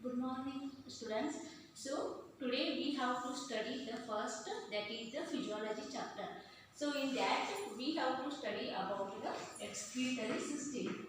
Good morning, students. So, today we have to study the first, that is the physiology chapter. So, in that we have to study about the excretory system.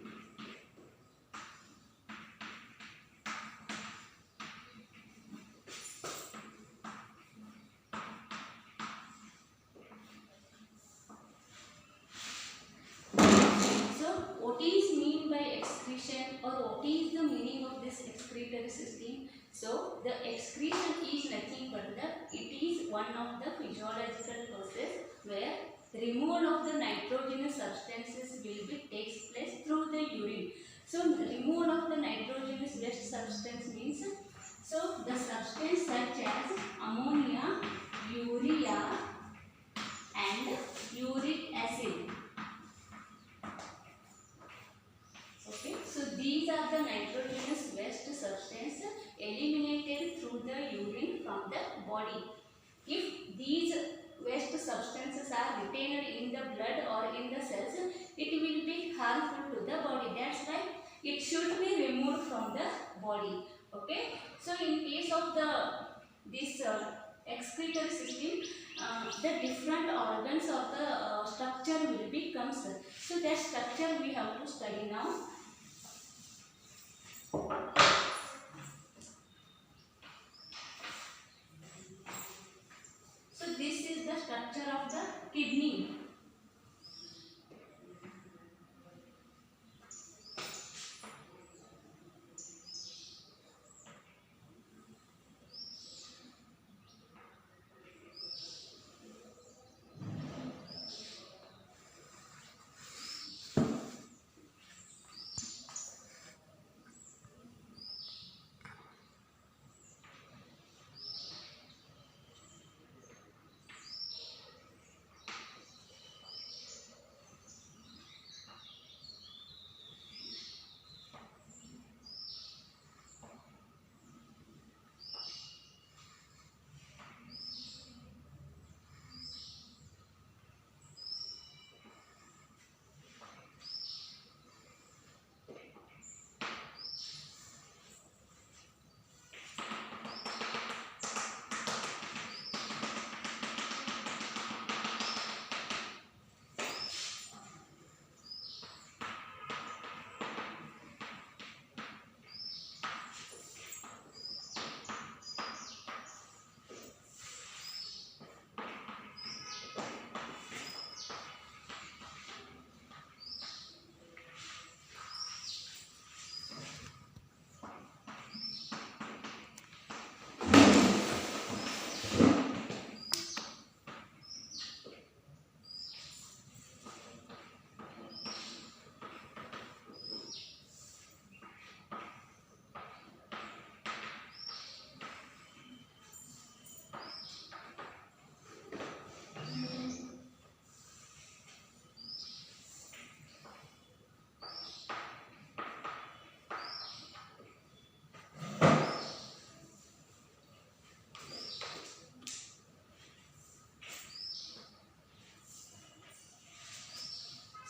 So, what is mean by excretion, or what is the meaning of this excretory system? So, the excretion is nothing but it is one of the physiological process where removal of the nitrogenous substances will be takes place through the urine. So, removal of the nitrogenous waste substance means, so the substance such as ammonia, urea and uric acid. Okay, so these are the nitrogenous waste substance eliminated through the urine from the body. If these waste substances are retained in the blood or in the cells, it will be harmful to the body. That's why it should be removed from the body. Okay, so in case of this excretory system, the different organs of the structure will be comes. So that structure we have to study now. So this is the structure of the kidney.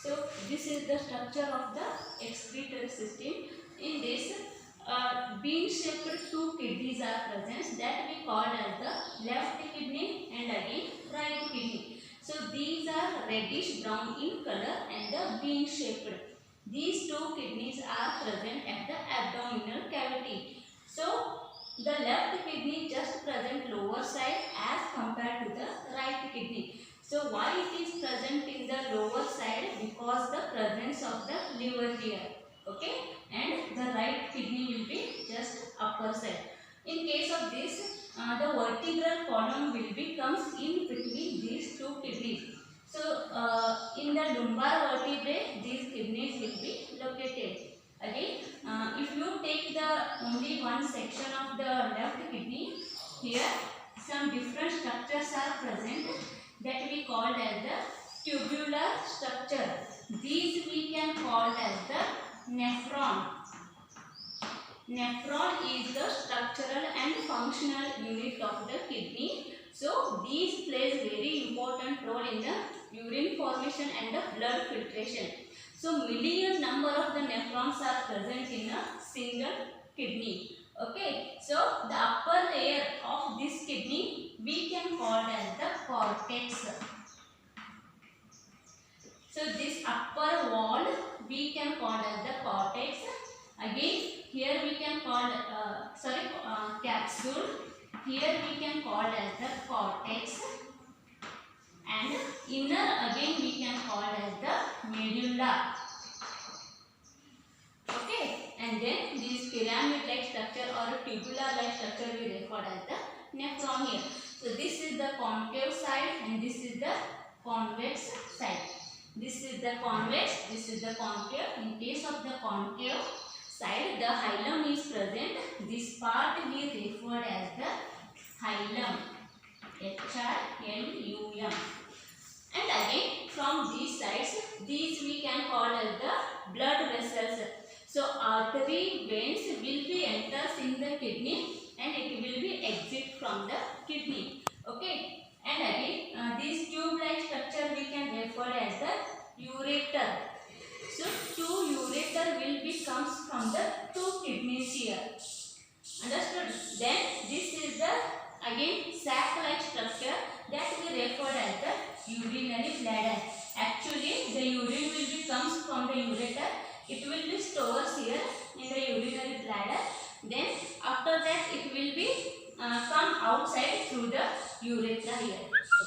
So this is the structure of the excretory system. In this, bean-shaped two kidneys are present that we call as the left kidney and again right kidney. So these are reddish brown in color and the bean-shaped. These two kidneys are present at the abdominal cavity. So the left kidney just present lower side as compared to the right kidney. So why it is present in the lower side? Because the presence of the liver here. Okay, and the right kidney will be just upper side. In case of this, the vertebral column will be comes in between these two kidneys. So in the lumbar vertebrae, these kidneys will be located. Again, if you take the only one section of the left kidney, here some different structures are present that we called as the tubular structure. These we can call as the nephron. Nephron is the structural and functional unit of the kidney. So these plays very important role in the urine formation and the blood filtration. So million number of the nephrons are present in a single kidney. Okay, so the upper layer of this kidney we can call as the cortex. So this upper wall we can call as the cortex. Again, here we can call capsule. Here we can call as the cortex, and inner again we can call as the medulla. Okay, and then this pyramid-like structure or tubular-like structure we refer as the nephron here. So this is the concave side and this is the convex side. This is the convex, this is the concave. In case of the concave side, the hilum is present. This part we refer as the hilum. H-I-L-U-M. And again, from these sides, these we can call as the blood vessels. So artery veins will be enters in the kidney and it will be exit from the kidney. Okay. And again, this tube-like structure we can refer as the ureter. So two ureter will be comes from the two kidneys here. Understood? Then this is the again sac-like structure that we refer as the urinary bladder. Actually, the urine will be comes from the ureter. It will be stored here in the urinary bladder. Then after that it will be come outside through the urethra here.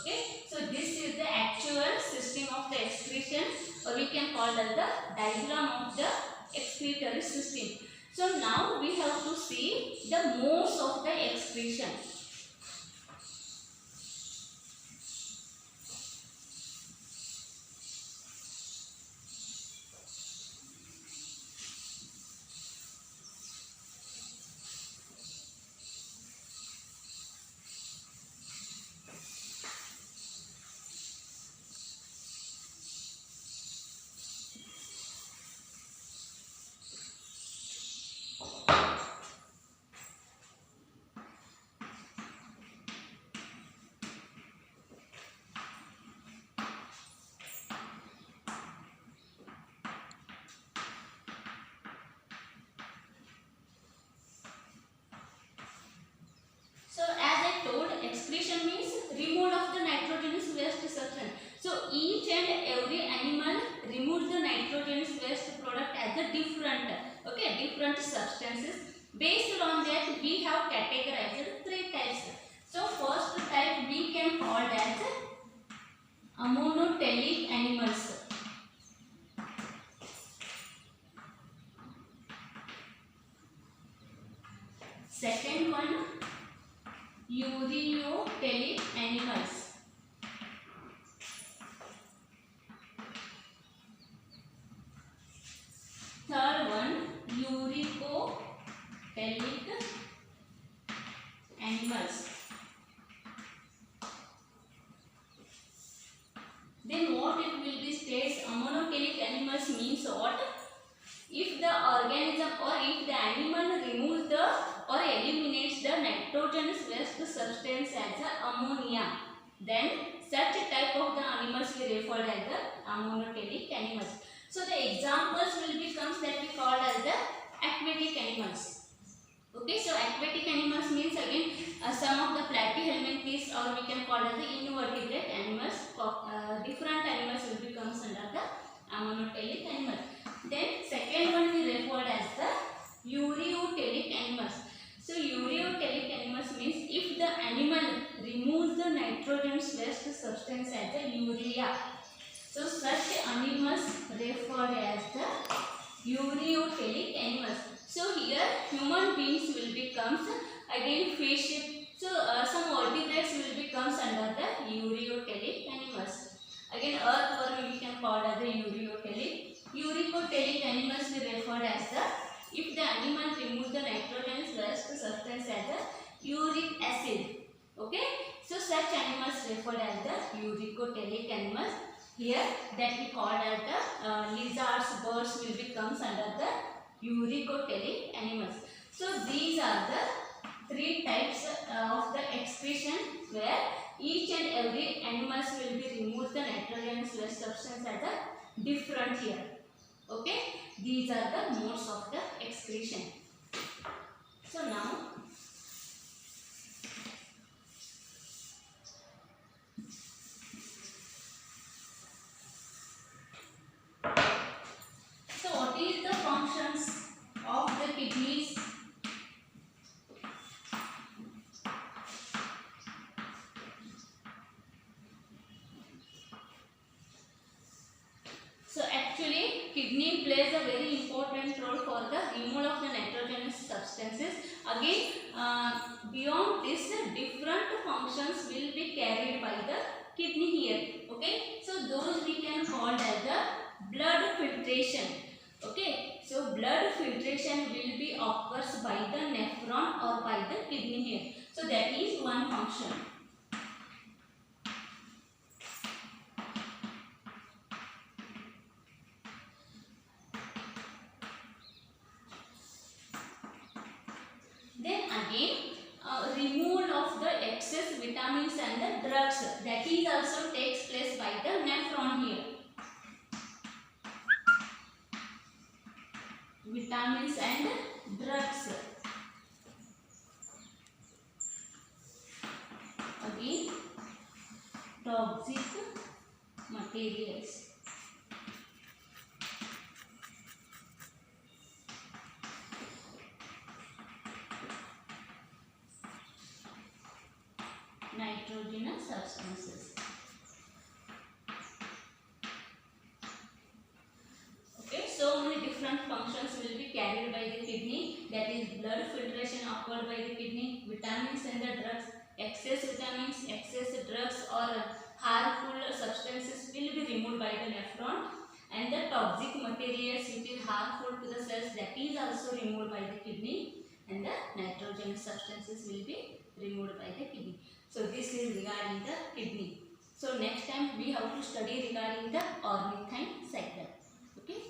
Okay. So this is the actual system of the excretion, or we can call it the diagram of the excretory system. So now we have to see the modes of the excretion. So as I told, excretion means removal of the nitrogenous waste substance. So each and every animal removes the nitrogenous waste product as a different substances. Based on that, we have categorized three types. So first type we can call as ammonotelic animals. Second one, ureotelic animals. Third one, uricotelic animals. Then what it will be states, ammonotelic animals means what? If the organism or if the animal removes the or eliminates the nitrogenous waste substance as a ammonia, then such a type of the animals we refer as the ammonotelic animals. So the examples will be comes that we call as the aquatic animals. Okay, so aquatic animals means again some of the platyhelminthes, or we can call as the invertebrate animals. Different animals will be comes under the ammonotelic animals. Then second one we referred as the ureotelic animals. So ureotelic animals means if the animal removes the nitrogenous waste substance as a urea. So such animals referred as the ureotelic animals. So here human beings will becomes again fish. So some vertebrates will becomes under the ureotelic animals. Again earthworm we can call as the ureotelic. Uricotelic animals we refer as the if the animal removes the nitrogenous waste substance as a uric acid. Okay, so such animals referred as the uricotelic animals. Here that we call as the lizards, birds will becomes under the uricotelic animals. So these are the three types of the excretion where each and every animals will be removed the nitrogenous waste substance as a different here. Okay, these are the modes of the excretion. So now kidney plays a very important role for the removal of the nitrogenous substances. Again, beyond this, different functions will be carried by the kidney here. Okay, so those we can call as the blood filtration. Okay, so blood filtration will be occurs by the nephron or by the kidney here. So that is one function. Then again, removal of the excess vitamins and the drugs, that is also takes place by the nephron here. Vitamins and drugs. Again, toxic materials. Nitrogenous substances. Okay, so many different functions will be carried by the kidney. That is, blood filtration occurred by the kidney, vitamins and the drugs, excess vitamins, excess drugs or harmful substances will be removed by the nephron, and the toxic materials which is harmful to the cells, that is also removed by the kidney, and the nitrogenous substances will be removed by the kidney. So this is regarding the kidney. So next time we have to study regarding the ornithine cycle. Okay.